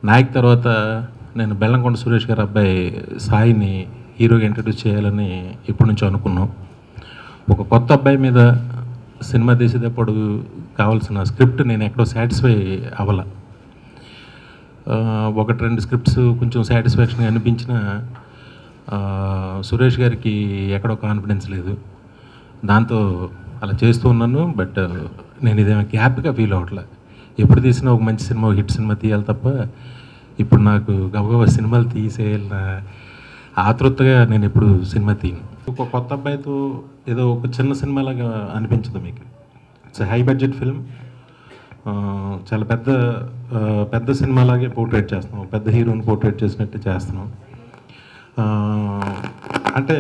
నాయక్ తర్వాత నేను బెల్లంకొండ సురేష్ గారి అబ్బాయి సాయిని హీరోగా ఇంట్రడ్యూస్ చేయాలని ఎప్పటి నుంచో అనుకున్నాం. ఒక కొత్త అబ్బాయి మీద సినిమా తీసేటప్పుడు కావాల్సిన స్క్రిప్ట్ నేను ఎక్కడో సాటిస్ఫై అవ్వాల. ఒకటి రెండు స్క్రిప్ట్స్ కొంచెం సాటిస్ఫాక్షన్గా అనిపించిన సురేష్ గారికి ఎక్కడో కాన్ఫిడెన్స్ లేదు. దాంతో అలా చేస్తూ ఉన్నాను. బట్ నేను ఇదేమో గ్యాప్గా ఫీల్ అవ్వట్లే. ఎప్పుడు తీసినా ఒక మంచి సినిమా, హిట్ సినిమా తీయాలి తప్ప ఇప్పుడు నాకు గబగబా సినిమాలు తీసేయాలన్న ఆతృతగా నేను ఎప్పుడు సినిమా తీయను. ఒక కొత్త అబ్బాయితో ఏదో ఒక చిన్న సినిమాలాగా అనిపించదు మీకు. It's high budget film. చాలా పెద్ద సినిమాలాగే పోర్ట్రేట్ చేస్తున్నాం, పెద్ద హీరోని పోర్ట్రేట్ చేసినట్టు చేస్తున్నాం. అంటే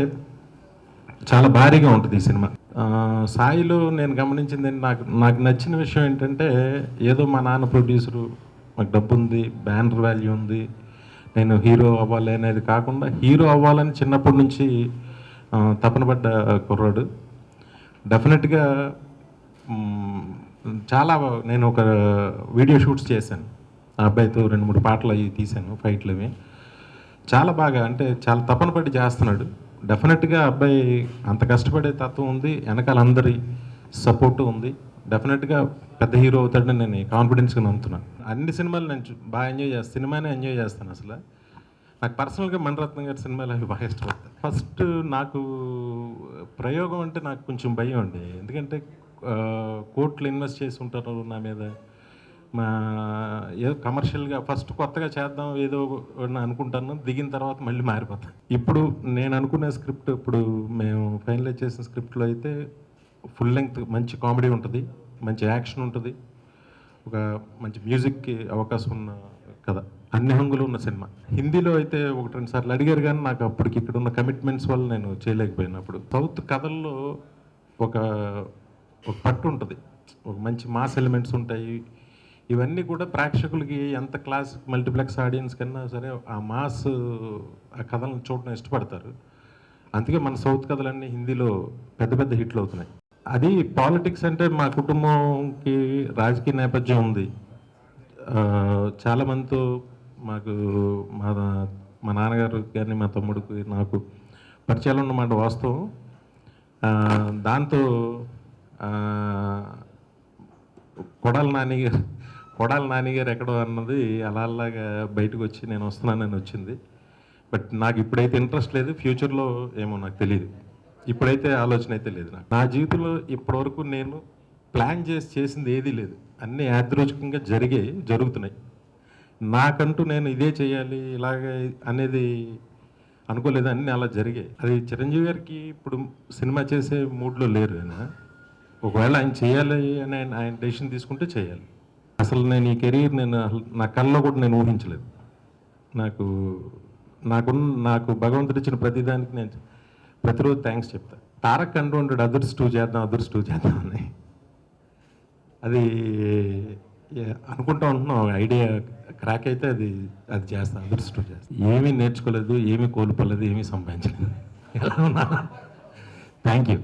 చాలా భారీగా ఉంటుంది ఈ సినిమా. సాయిలో నేను గమనించింది, నాకు నచ్చిన విషయం ఏంటంటే, ఏదో మా నాన్న ప్రొడ్యూసరు, మాకు డబ్బు ఉంది, బ్యానర్ వాల్యూ ఉంది, నేను హీరో అవ్వాలి అనేది కాకుండా హీరో అవ్వాలని చిన్నప్పటి నుంచి తపన పడ్డ కుర్రాడు. డెఫినెట్గా చాలా నేను ఒక వీడియో షూట్స్ చేశాను ఆ అబ్బాయితో, 2-3 పాటలు అవి తీశాను, ఫైట్లు అవి. చాలా బాగా, అంటే చాలా తపన పడి చేస్తున్నాడు. డెఫినెట్గా అబ్బాయి అంత కష్టపడే తత్వం ఉంది, వెనకాల అందరి సపోర్టు ఉంది. డెఫినెట్గా పెద్ద హీరో అవుతాడని నేను కాన్ఫిడెన్స్గా నమ్ముతున్నాను. అన్ని సినిమాలు నేను బాగా ఎంజాయ్ చేస్తాను, సినిమానే ఎంజాయ్ చేస్తాను. అసలు నాకు పర్సనల్గా మణిరత్నం గారి సినిమాలు అవి బాగా ఇష్టపడతాను. ఫస్ట్ నాకు ప్రయోగం అంటే నాకు కొంచెం భయం అండి. ఎందుకంటే కోట్లు ఇన్వెస్ట్ చేసి ఉంటారు నా మీద. ఏదో కమర్షియల్గా ఫస్ట్ కొత్తగా చేద్దాం ఏదో అనుకుంటాను, దిగిన తర్వాత మళ్ళీ మారిపోతాను. ఇప్పుడు నేను అనుకునే స్క్రిప్ట్, ఇప్పుడు మేము ఫైనలైజ్ చేసిన స్క్రిప్ట్లో అయితే ఫుల్ లెంగ్త్ మంచి కామెడీ ఉంటుంది, మంచి యాక్షన్ ఉంటుంది, ఒక మంచి మ్యూజిక్కి అవకాశం ఉన్న కథ, అన్ని హంగులు ఉన్న సినిమా. హిందీలో అయితే 1-2 సార్లు అడిగారు, కానీ నాకు అప్పటికి ఇక్కడ ఉన్న కమిట్మెంట్స్ వల్ల నేను చేయలేకపోయినప్పుడు. సౌత్ కథల్లో ఒక పట్టు ఉంటుంది, ఒక మంచి మాస్ ఎలిమెంట్స్ ఉంటాయి. ఇవన్నీ కూడా ప్రేక్షకులకి ఎంత క్లాస్ మల్టీప్లెక్స్ ఆడియన్స్ కన్నా సరే ఆ మాస్ ఆ కథలను చూడడం ఇష్టపడతారు. అందుకే మన సౌత్ కథలన్నీ హిందీలో పెద్ద హిట్లు అవుతున్నాయి. అది పాలిటిక్స్ అంటే మా కుటుంబంకి రాజకీయ నేపథ్యం ఉంది. చాలామందితో మాకు మా నాన్నగారు కానీ మా తమ్ముడికి నాకు పరిచయాలు ఉన్నమాట వాస్తవం. దాంతో కొడాలి నానిగారు ఎక్కడో అన్నది అలాగా బయటకు వచ్చి నేను వస్తున్నానని వచ్చింది. బట్ నాకు ఇప్పుడైతే ఇంట్రెస్ట్ లేదు, ఫ్యూచర్లో ఏమో నాకు తెలియదు. ఇప్పుడైతే ఆలోచన అయితే లేదు. నా జీవితంలో ఇప్పటివరకు నేను ప్లాన్ చేసింది ఏదీ లేదు. అన్నీ యాదృచ్ఛికంగా జరుగుతున్నాయి. నాకంటూ నేను ఇదే చేయాలి ఇలాగే అనేది అనుకోలేదు, అన్నీ అలా జరిగాయి. అది చిరంజీవి గారికి ఇప్పుడు సినిమా చేసే మూడ్లో లేరు ఆయన. ఒకవేళ ఆయన చేయాలి అని ఆయన డెసిషన్ తీసుకుంటే చేయాలి. అసలు నేను ఈ కెరీర్ నా కళ్ళలో కూడా నేను ఊహించలేదు. నాకు భగవంతుడు ఇచ్చిన ప్రతిదానికి నేను ప్రతిరోజు థ్యాంక్స్ చెప్తాను. తారక్ అంటూ ఉంటాడు, అదర్స్ 2 చేద్దాం అని. అది అనుకుంటా ఉంటున్నాం, ఐడియా క్రాక్ అయితే అది చేస్తాను, అదర్స్ 2 చేస్తాను. ఏమీ నేర్చుకోలేదు, ఏమీ కోల్పోలేదు, ఏమీ సంపాదించలేదు. ఎలా ఉన్నా థ్యాంక్ యూ.